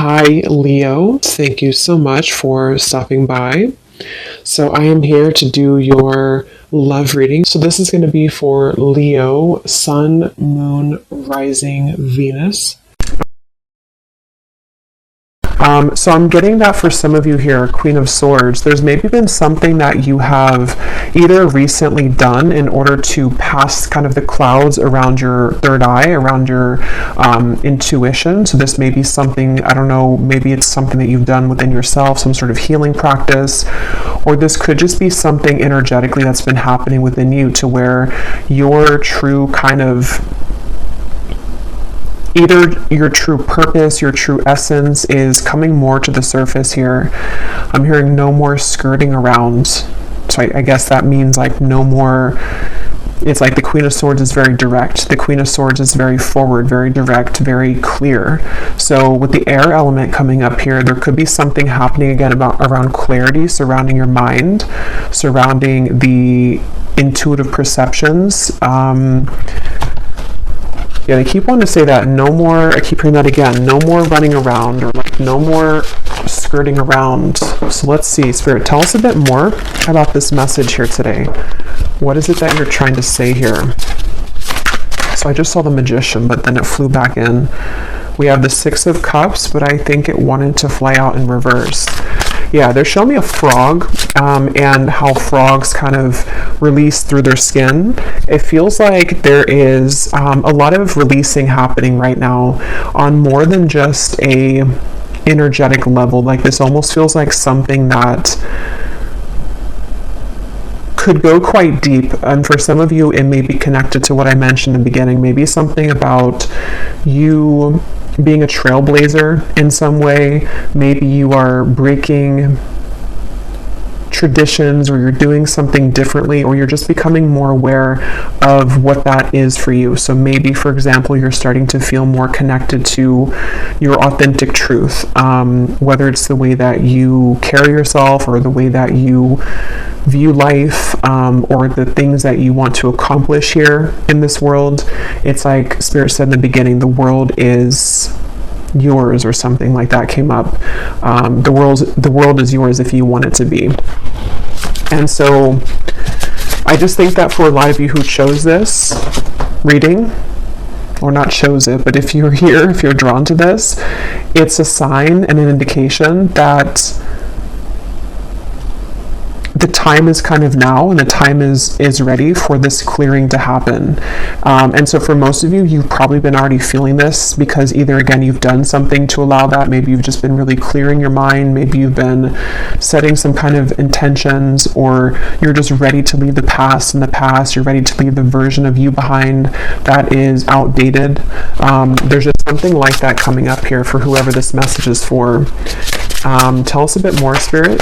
Hi, Leo. Thank you so much for stopping by. So, I am here to do your love reading. So, this is going to be for Leo, Sun, Moon, Rising, Venus. So I'm getting that for some of you here, Queen of Swords, there's maybe been something that you have either recently done in order to pass kind of the clouds around your third eye, around your intuition. So this may be something, I don't know, maybe it's something that you've done within yourself, some sort of healing practice, or this could just be something energetically that's been happening within you to where your true kind of either your true purpose, your true essence is coming more to the surface here. I'm hearing no more skirting around. So I guess that means like no more, it's like the Queen of Swords is very direct. The Queen of Swords is very forward, very direct, very clear. So with the air element coming up here, there could be something happening again around clarity, surrounding your mind, surrounding the intuitive perceptions. Yeah, I keep wanting to say that. No more, I keep hearing that again. No more running around, or like no more skirting around. So let's see, Spirit, tell us a bit more about this message here today. What is it that you're trying to say here? So I just saw the Magician, but then it flew back in. We have the Six of Cups, but I think it wanted to fly out in reverse. Yeah, they're showing me a frog and how frogs kind of release through their skin. It feels like there is a lot of releasing happening right now on more than just a energetic level. Like this almost feels like something that could go quite deep, and for some of you it may be connected to what I mentioned in the beginning, maybe something about you being a trailblazer in some way. Maybe you are breaking traditions, or you're doing something differently, or you're just becoming more aware of what that is for you. So maybe, for example, you're starting to feel more connected to your authentic truth, whether it's the way that you carry yourself, or the way that you view life, or the things that you want to accomplish here in this world. It's like Spirit said in the beginning, the world is yours, or something like that came up. The world is yours if you want it to be. And so I just think that for a lot of you who chose this reading, or not chose it, but if you're here, if you're drawn to this, it's a sign and an indication that the time is kind of now, and the time is ready for this clearing to happen. And so for most of you, you've probably been already feeling this, because either again you've done something to allow that, maybe you've just been really clearing your mind, maybe you've been setting some kind of intentions, or you're just ready to leave the past in the past, you're ready to leave the version of you behind that is outdated. There's just something like that coming up here for whoever this message is for. Tell us a bit more, Spirit.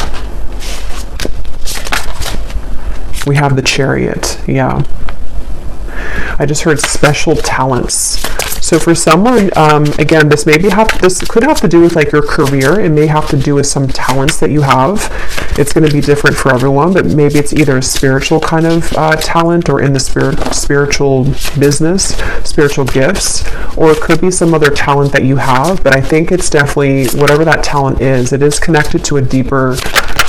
We have the Chariot. Yeah. I just heard special talents. So for someone, again, this could have to do with like your career. It may have to do with some talents that you have. It's going to be different for everyone, but maybe it's either a spiritual kind of talent, or in the spiritual business, spiritual gifts, or it could be some other talent that you have. But I think it's definitely, whatever that talent is, it is connected to a deeper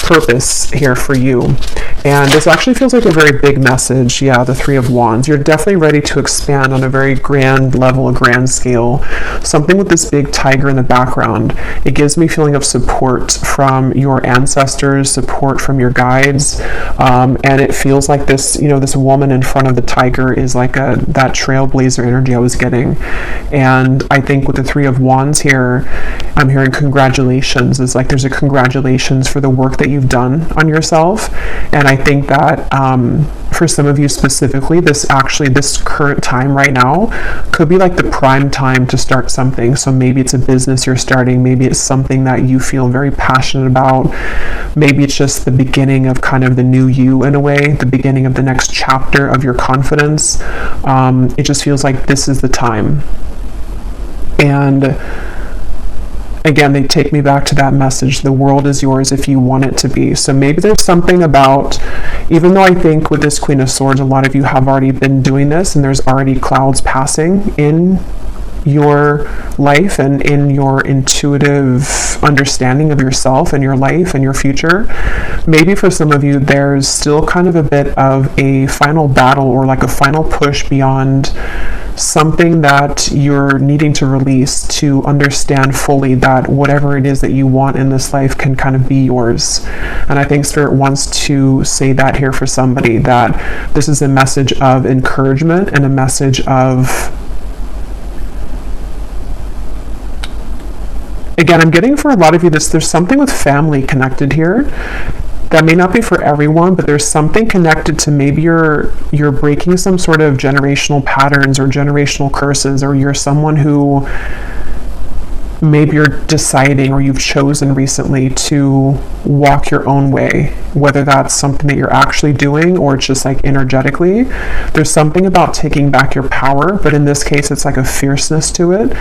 purpose here for you. And this actually feels like a very big message. Yeah, the Three of Wands. You're definitely ready to expand on a very grand level, a grand scale. Something with this big tiger in the background. It gives me a feeling of support from your ancestors, support from your guides, and it feels like this, this woman in front of the tiger is like that trailblazer energy I was getting. And I think with the Three of Wands here, I'm hearing congratulations. It's like there's a congratulations for the work that you've done on yourself. And I think that for some of you specifically, this current time right now could be like the prime time to start something. So maybe it's a business you're starting, maybe it's something that you feel very passionate about, maybe it's just the beginning of kind of the new you in a way, the beginning of the next chapter of your confidence. It just feels like this is the time. And again, they take me back to that message, the world is yours if you want it to be. So maybe there's something about, even though I think with this Queen of Swords, a lot of you have already been doing this, and there's already clouds passing in your life and in your intuitive understanding of yourself and your life and your future. Maybe for some of you, there's still kind of a bit of a final battle or like a final push beyond something that you're needing to release to understand fully that whatever it is that you want in this life can kind of be yours. And I think Spirit wants to say that here for somebody, that this is a message of encouragement and a message of, again, I'm getting for a lot of you this, there's something with family connected here. That may not be for everyone, but there's something connected to maybe you're breaking some sort of generational patterns or generational curses, or you're someone who maybe you're deciding or you've chosen recently to walk your own way, whether that's something that you're actually doing or it's just like energetically. There's something about taking back your power, but in this case it's like a fierceness to it,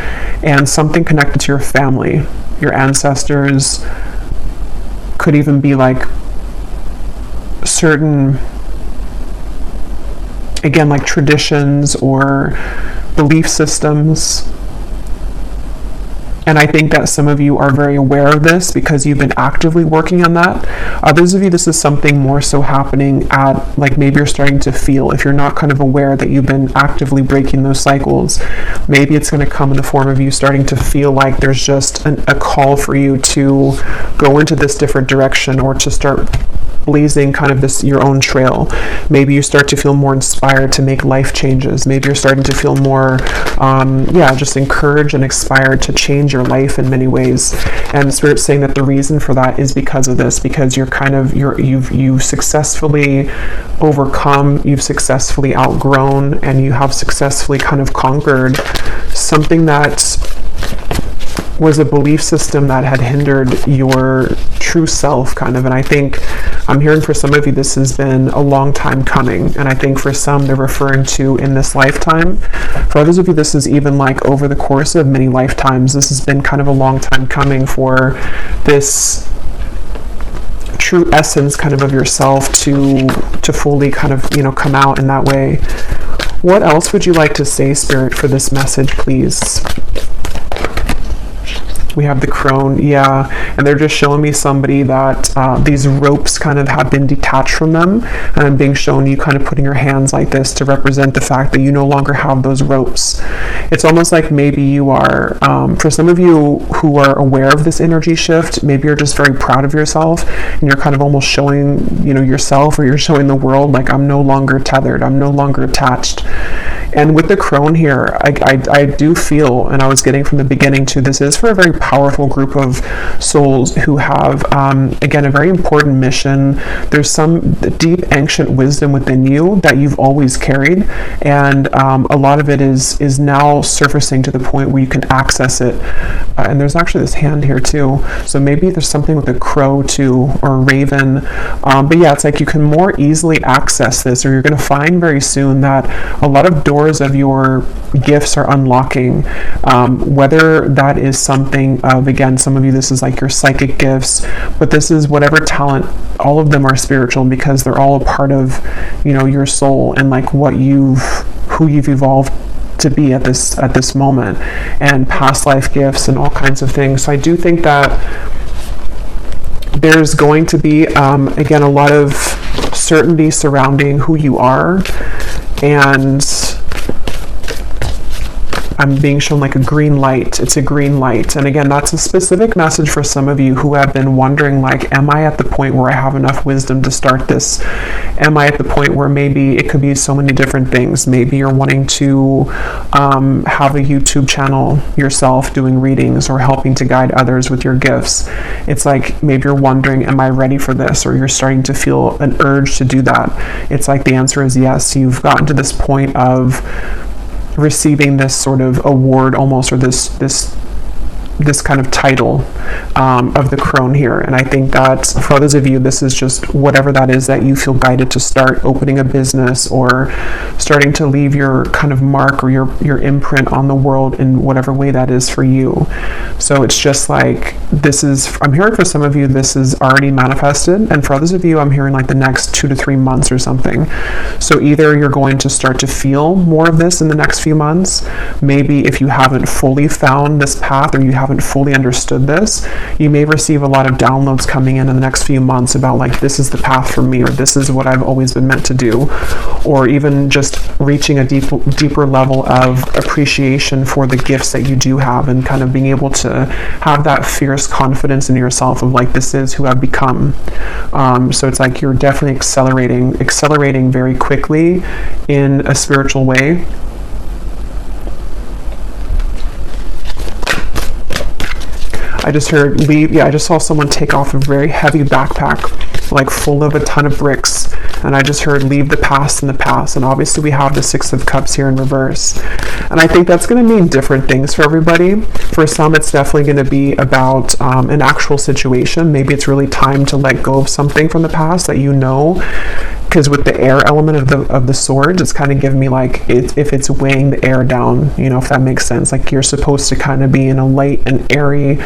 and something connected to your family, your ancestors. Could even be like certain, again, like traditions or belief systems. And I think that some of you are very aware of this because you've been actively working on that. Others of you, this is something more so happening at, like, maybe you're starting to feel, if you're not kind of aware that you've been actively breaking those cycles, maybe it's going to come in the form of you starting to feel like there's just a call for you to go into this different direction or to start blazing kind of this your own trail. Maybe you start to feel more inspired to make life changes. Maybe you're starting to feel more just encouraged and inspired to change your life in many ways. And the Spirit's saying that the reason for that is because of this, because you've successfully overcome, you've successfully outgrown, and you have successfully kind of conquered something that was a belief system that had hindered your true self, kind of. And I think I'm hearing for some of you this has been a long time coming, and I think for some they're referring to in this lifetime. For others of you, this is even like over the course of many lifetimes. This has been kind of a long time coming for this true essence kind of yourself to fully kind of, come out in that way. What else would you like to say, Spirit, for this message, please? We have the crone, and they're just showing me somebody that these ropes kind of have been detached from them, and I'm being shown you kind of putting your hands like this to represent the fact that you no longer have those ropes. It's almost like maybe you are, for some of you who are aware of this energy shift, maybe you're just very proud of yourself, and you're kind of almost showing, yourself, or you're showing the world, like, I'm no longer tethered, I'm no longer attached. And with the crone here, I do feel, and I was getting from the beginning too, this is for a very powerful group of souls who have, again, a very important mission. There's some deep ancient wisdom within you that you've always carried, and a lot of it is now surfacing to the point where you can access it. And there's actually this hand here too, so maybe there's something with a crow too, or a raven. But yeah, it's like you can more easily access this, or you're going to find very soon that a lot of doors of your gifts are unlocking, whether that is something of, again, some of you, this is like your psychic gifts, but this is whatever talent. All of them are spiritual because they're all a part of, your soul and like who you've evolved to be at this moment, and past life gifts and all kinds of things. So I do think that there's going to be, again, a lot of certainty surrounding who you are, and I'm being shown like a green light. It's a green light. And again, that's a specific message for some of you who have been wondering, like, am I at the point where I have enough wisdom to start this? Am I at the point where maybe it could be so many different things? Maybe you're wanting to have a YouTube channel yourself doing readings or helping to guide others with your gifts. It's like maybe you're wondering, am I ready for this? Or you're starting to feel an urge to do that. It's like the answer is yes. You've gotten to this point of receiving this sort of award almost, or this kind of title of the crone here. And I think that for others of you, this is just whatever that is that you feel guided to start opening a business or starting to leave your kind of mark or your imprint on the world in whatever way that is for you. So it's just like I'm hearing for some of you, this is already manifested. And for others of you, I'm hearing like the next 2 to 3 months or something. So either you're going to start to feel more of this in the next few months. Maybe if you haven't fully found this path or you haven't fully understood this, you may receive a lot of downloads coming in the next few months about like, this is the path for me, or this is what I've always been meant to do, or even just reaching a deeper level of appreciation for the gifts that you do have, and kind of being able to have that fierce confidence in yourself of like, this is who I've become. So it's like you're definitely accelerating very quickly in a spiritual way. I just heard leave. Yeah, I just saw someone take off a very heavy backpack, like full of a ton of bricks. And I just heard leave the past in the past. And obviously we have the 6 of Cups here in reverse. And I think that's going to mean different things for everybody. For some, it's definitely going to be about an actual situation. Maybe it's really time to let go of something from the past that you know. Because with the air element of the swords, it's kind of giving me like, if it's weighing the air down, you know, if that makes sense. Like you're supposed to kind of be in a light and airy,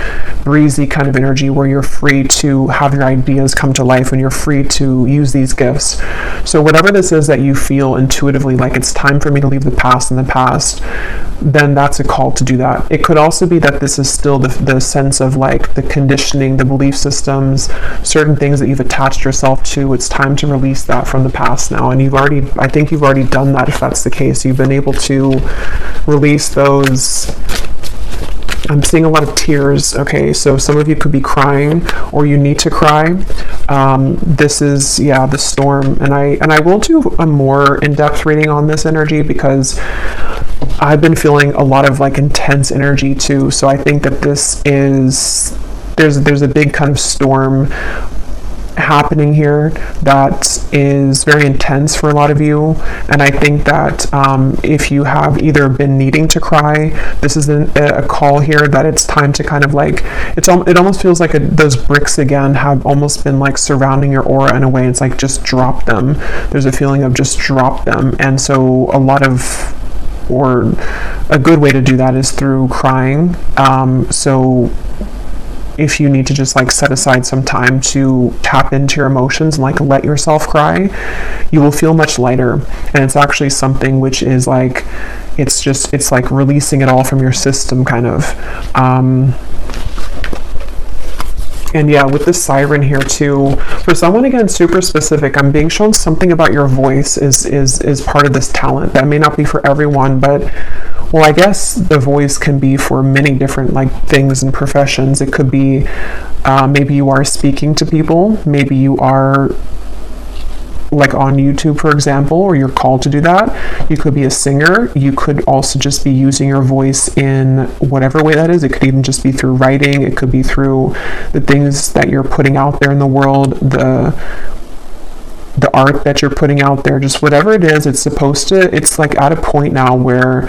breezy kind of energy where you're free to have your ideas come to life and you're free to use these gifts. So whatever this is that you feel intuitively like it's time for me to leave the past in the past, then that's a call to do that. It could also be that this is still the sense of like the conditioning, the belief systems, certain things that you've attached yourself to. It's time to release that from the past now. And I think you've already done that. If that's the case, you've been able to release those. I'm seeing a lot of tears. Okay, so some of you could be crying, or you need to cry. This is, yeah, the storm. And I will do a more in-depth reading on this energy, because I've been feeling a lot of like intense energy too. So I think that this is, there's a big kind of storm happening here that is very intense for a lot of you. And I think that if you have either been needing to cry, this is a call here that it's time to kind of like, it almost feels like those bricks again have almost been like surrounding your aura in a way. It's like, just drop them. There's a feeling of just drop them. And so a good way to do that is through crying. So if you need to just like set aside some time to tap into your emotions and like let yourself cry, you will feel much lighter. And it's actually something which is like, it's like releasing it all from your system kind of. And yeah, with the siren here too, for someone, again, super specific, I'm being shown something about your voice is part of this talent. That may not be for everyone, but well, I guess the voice can be for many different like things and professions. It could be maybe you are speaking to people, maybe you are like on YouTube, for example, or you're called to do that. You could be a singer. You could also just be using your voice in whatever way that is. It could even just be through writing. It could be through the things that you're putting out there in the world, the art that you're putting out there, just whatever it is. It's like at a point now where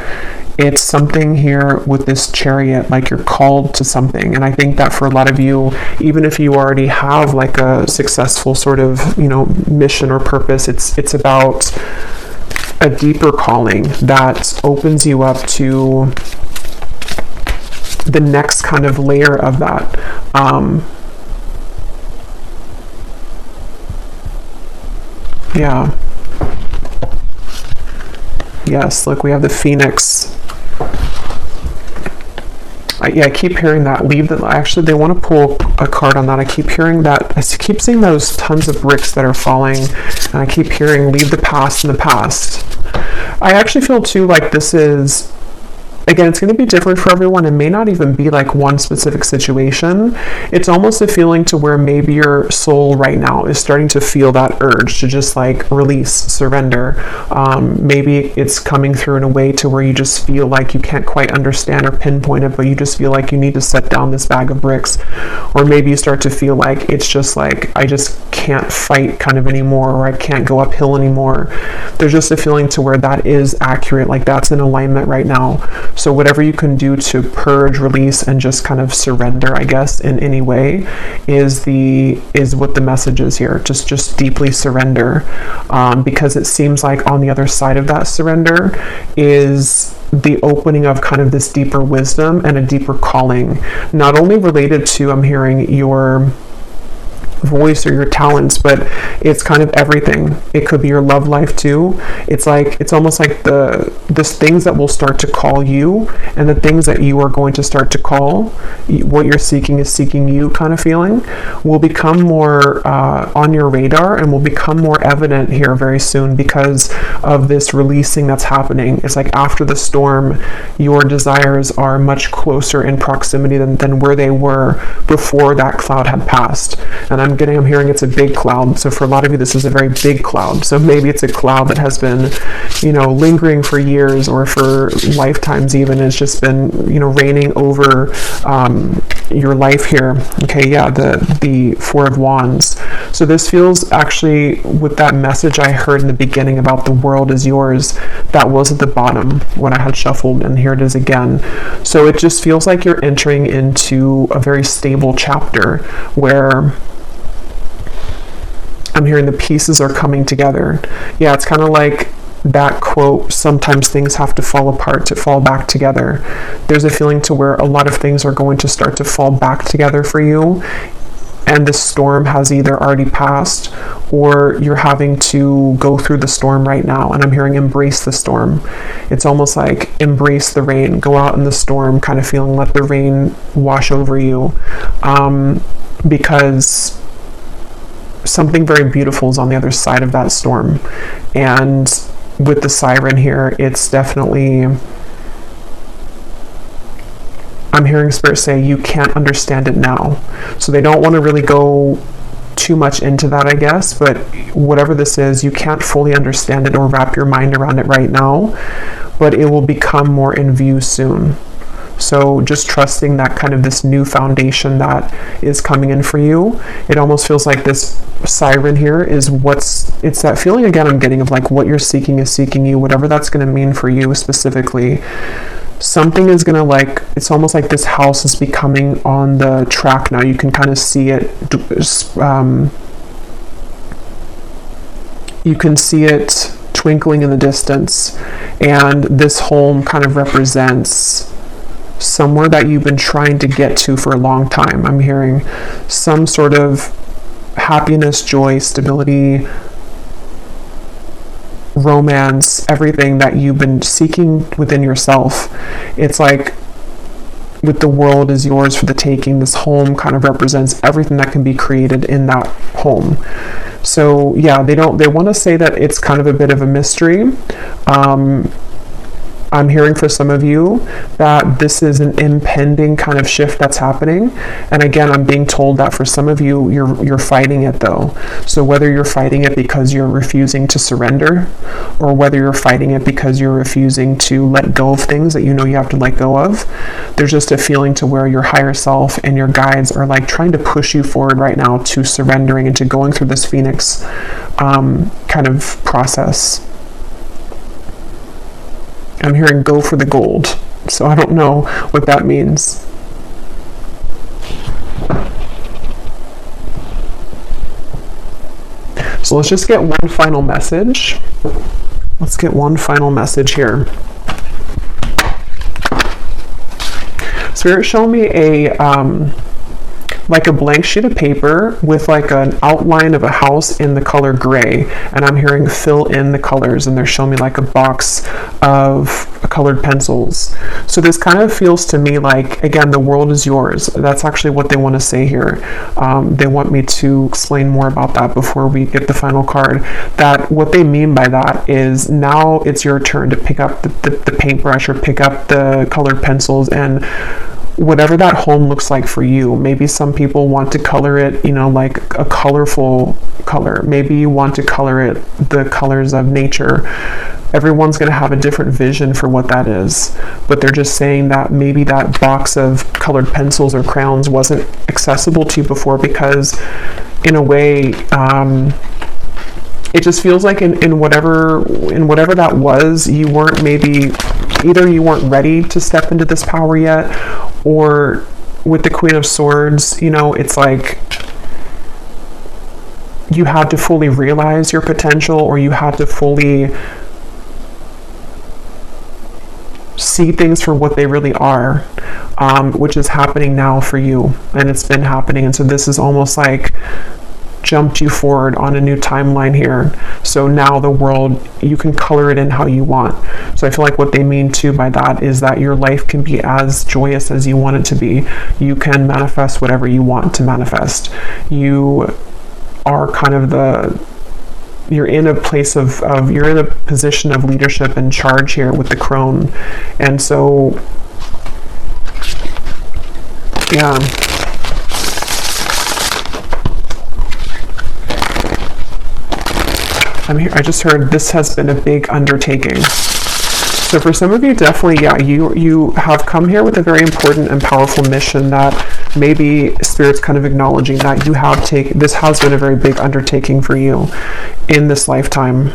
it's something here with this Chariot, like you're called to something. And I think that for a lot of you, even if you already have like a successful sort of, you know, mission or purpose, it's about a deeper calling that opens you up to the next kind of layer of that. Yeah. Yes, look, we have the Phoenix. I keep hearing that. Actually, they want to pull a card on that. I keep hearing that. I keep seeing those tons of bricks that are falling. And I keep hearing, leave the past in the past. I actually feel too like this is, again, it's going to be different for everyone. It may not even be like one specific situation. It's almost a feeling to where maybe your soul right now is starting to feel that urge to just like release, surrender. Maybe it's coming through in a way to where you just feel like you can't quite understand or pinpoint it, but you just feel like you need to set down this bag of bricks. Or maybe you start to feel like it's just like, I just can't fight kind of anymore, or I can't go uphill anymore. There's just a feeling to where that is accurate, like that's in alignment right now. So whatever you can do to purge, release, and just kind of surrender, I guess, in any way is what the message is here. Just deeply surrender, because it seems like on the other side of that surrender is the opening of kind of this deeper wisdom and a deeper calling, not only related to, I'm hearing, your voice or your talents, but it's kind of everything. It could be your love life too. It's almost like the things that will start to call you, and the things that you are going to start to call, what you're seeking is seeking you kind of feeling, will become more on your radar and will become more evident here very soon because of this releasing that's happening. It's like after the storm, your desires are much closer in proximity than where they were before that cloud had passed. And I'm hearing it's a big cloud. So for a lot of you, this is a very big cloud. So maybe it's a cloud that has been, lingering for years or for lifetimes even. It's just been, reigning over your life here. Okay, yeah, the Four of Wands. So this feels actually, with that message I heard in the beginning about the world is yours, that was at the bottom when I had shuffled, and here it is again. So it just feels like you're entering into a very stable chapter where I'm hearing the pieces are coming together. Yeah, it's kind of like that quote, sometimes things have to fall apart to fall back together. There's a feeling to where a lot of things are going to start to fall back together for you, and the storm has either already passed or you're having to go through the storm right now. And I'm hearing embrace the storm. It's almost like embrace the rain, go out in the storm kind of feeling, let the rain wash over you, because something very beautiful is on the other side of that storm. And with the siren here, it's definitely, I'm hearing Spirit say you can't understand it now. So they don't want to really go too much into that, I guess, but whatever this is, you can't fully understand it or wrap your mind around it right now, but it will become more in view soon. So just trusting that kind of this new foundation that is coming in for you. It almost feels like this siren here is it's that feeling again I'm getting of like what you're seeking is seeking you, whatever that's going to mean for you specifically. Something is going to, it's almost like this house is becoming on the track now. You can kind of see it, you can see it twinkling in the distance, and this home kind of represents somewhere that you've been trying to get to for a long time. I'm hearing some sort of happiness, joy, stability, romance, everything that you've been seeking within yourself. It's like with the world is yours for the taking, this home kind of represents everything that can be created in that home. So yeah, they want to say that it's kind of a bit of a mystery. I'm hearing for some of you that this is an impending kind of shift that's happening. And again, I'm being told that for some of you, you're fighting it though. So whether you're fighting it because you're refusing to surrender, or whether you're fighting it because you're refusing to let go of things that you know you have to let go of, there's just a feeling to where your higher self and your guides are like trying to push you forward right now to surrendering and to going through this Phoenix kind of process. I'm hearing go for the gold. So I don't know what that means. So let's just get one final message. Let's get one final message here. Spirit, show me a like a blank sheet of paper with like an outline of a house in the color gray, and I'm hearing fill in the colors, and they're showing me like a box of colored pencils. So this kind of feels to me like, again, the world is yours. That's actually what they want to say here. They want me to explain more about that before we get the final card. That what they mean by that is now it's your turn to pick up the paintbrush or pick up the colored pencils, and whatever that home looks like for you. Maybe some people want to color it, like a colorful color. Maybe you want to color it the colors of nature. Everyone's going to have a different vision for what that is. But they're just saying that maybe that box of colored pencils or crayons wasn't accessible to you before because, in a way, it just feels like in whatever that was, you weren't maybe either you weren't ready to step into this power yet, or with the Queen of Swords, you know, it's like you had to fully realize your potential, or you had to fully see things for what they really are, which is happening now for you, and it's been happening. And so this is almost like jumped you forward on a new timeline here. So now the world, you can color it in how you want. So I feel like what they mean too by that is that your life can be as joyous as you want it to be. You can manifest whatever you want to manifest. You are kind of you're in a place of you're in a position of leadership and charge here with the crone. And so yeah, I'm here. I just heard this has been a big undertaking. So for some of you, definitely, yeah, you have come here with a very important and powerful mission that maybe Spirit's kind of acknowledging that you have taken. This has been a very big undertaking for you in this lifetime.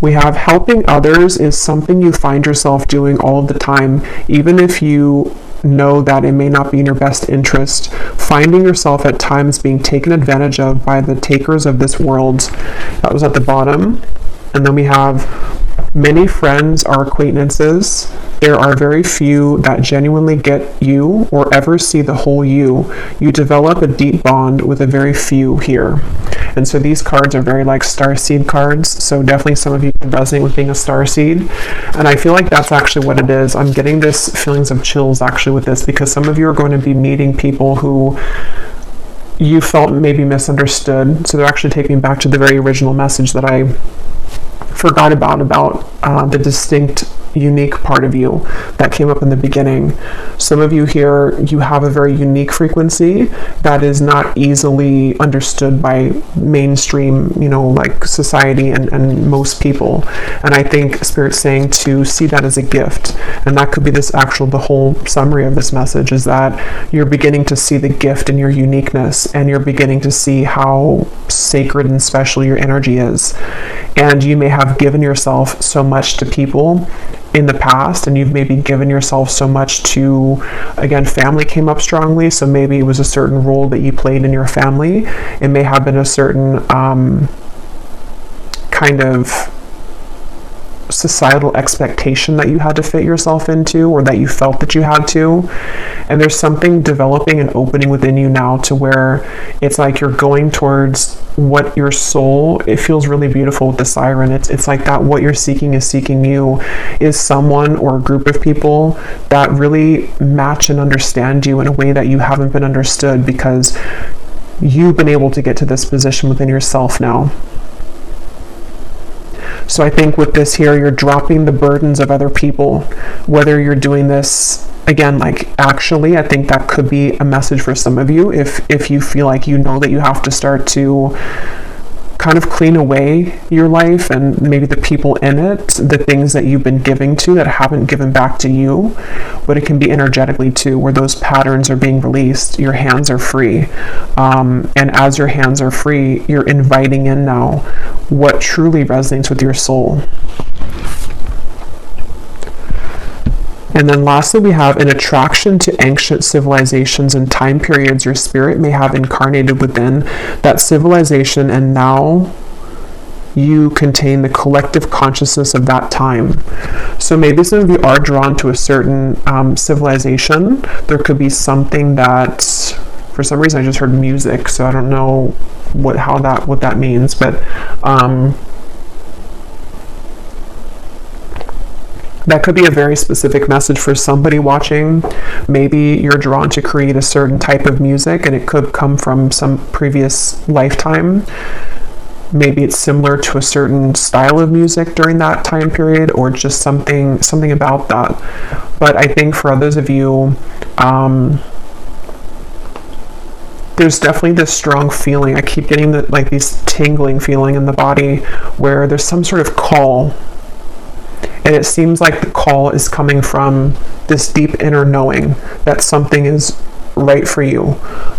We have helping others is something you find yourself doing all of the time, even if you know that it may not be in your best interest. Finding yourself at times being taken advantage of by the takers of this world. That was at the bottom. And then we have many friends are acquaintances. There are very few that genuinely get you or ever see the whole you. You develop a deep bond with a very few here. And so these cards are very like starseed cards. So definitely some of you can resonate with being a starseed. And I feel like that's actually what it is. I'm getting this feelings of chills actually with this, because some of you are going to be meeting people who you felt maybe misunderstood. So they're actually taking me back to the very original message that I forgot about the distinct, unique part of you that came up in the beginning. Some of you here, you have a very unique frequency that is not easily understood by mainstream, you know, like society and most people. And I think Spirit's saying to see that as a gift. And that could be the whole summary of this message is that you're beginning to see the gift in your uniqueness, and you're beginning to see how sacred and special your energy is. And you may have given yourself so much to people in the past, and you've maybe given yourself so much to, again, family came up strongly, so maybe it was a certain role that you played in your family. It may have been a certain kind of societal expectation that you had to fit yourself into, or that you felt that you had to. And there's something developing and opening within you now to where it's like you're going towards what your soul, it feels really beautiful with the siren. It's like that what you're seeking is seeking you, is someone or a group of people that really match and understand you in a way that you haven't been understood, because you've been able to get to this position within yourself now. So I think with this here, you're dropping the burdens of other people, whether you're doing this, again, like actually, I think that could be a message for some of you if you feel like you know that you have to start to kind of clean away your life and maybe the people in it, the things that you've been giving to that haven't given back to you. But it can be energetically too, where those patterns are being released. Your hands are free. And as your hands are free, you're inviting in now what truly resonates with your soul. And then lastly, we have an attraction to ancient civilizations and time periods your spirit may have incarnated within that civilization, and now you contain the collective consciousness of that time. So maybe some of you are drawn to a certain civilization. There could be something that, for some reason I just heard music, so I don't know what that means, but that could be a very specific message for somebody watching. Maybe you're drawn to create a certain type of music, and it could come from some previous lifetime. Maybe it's similar to a certain style of music during that time period, or just something about that. But I think for others of you, there's definitely this strong feeling. I keep getting this tingling feeling in the body where there's some sort of call. And it seems like the call is coming from this deep inner knowing that something is right for you,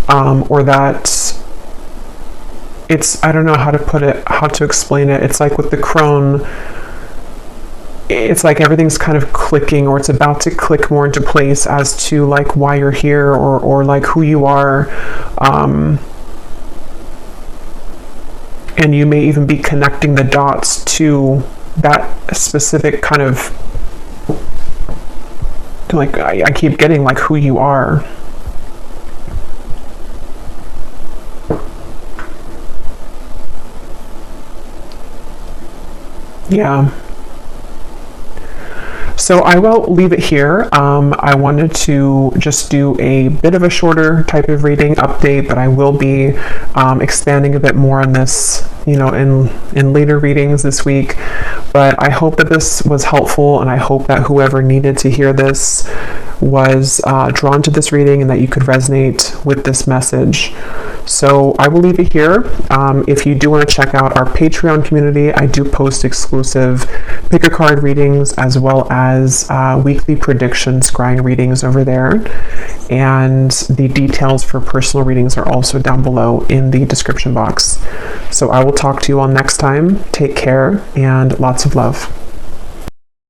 or that it's, I don't know how to put it, how to explain it. It's like with the crone, it's like everything's kind of clicking, or it's about to click more into place as to like why you're here, or like who you are. And you may even be connecting the dots to that specific kind of, like, I keep getting like who you are. Yeah. So I will leave it here. I wanted to just do a bit of a shorter type of reading update, but I will be expanding a bit more on this, you know, in later readings this week. But I hope that this was helpful, and I hope that whoever needed to hear this was drawn to this reading, and that you could resonate with this message. So I will leave it here. If you do want to check out our Patreon community, I do post exclusive pick a card readings as well as weekly prediction scrying readings over there. And the details for personal readings are also down below in the description box. So I will talk to you all next time. Take care and lots of love.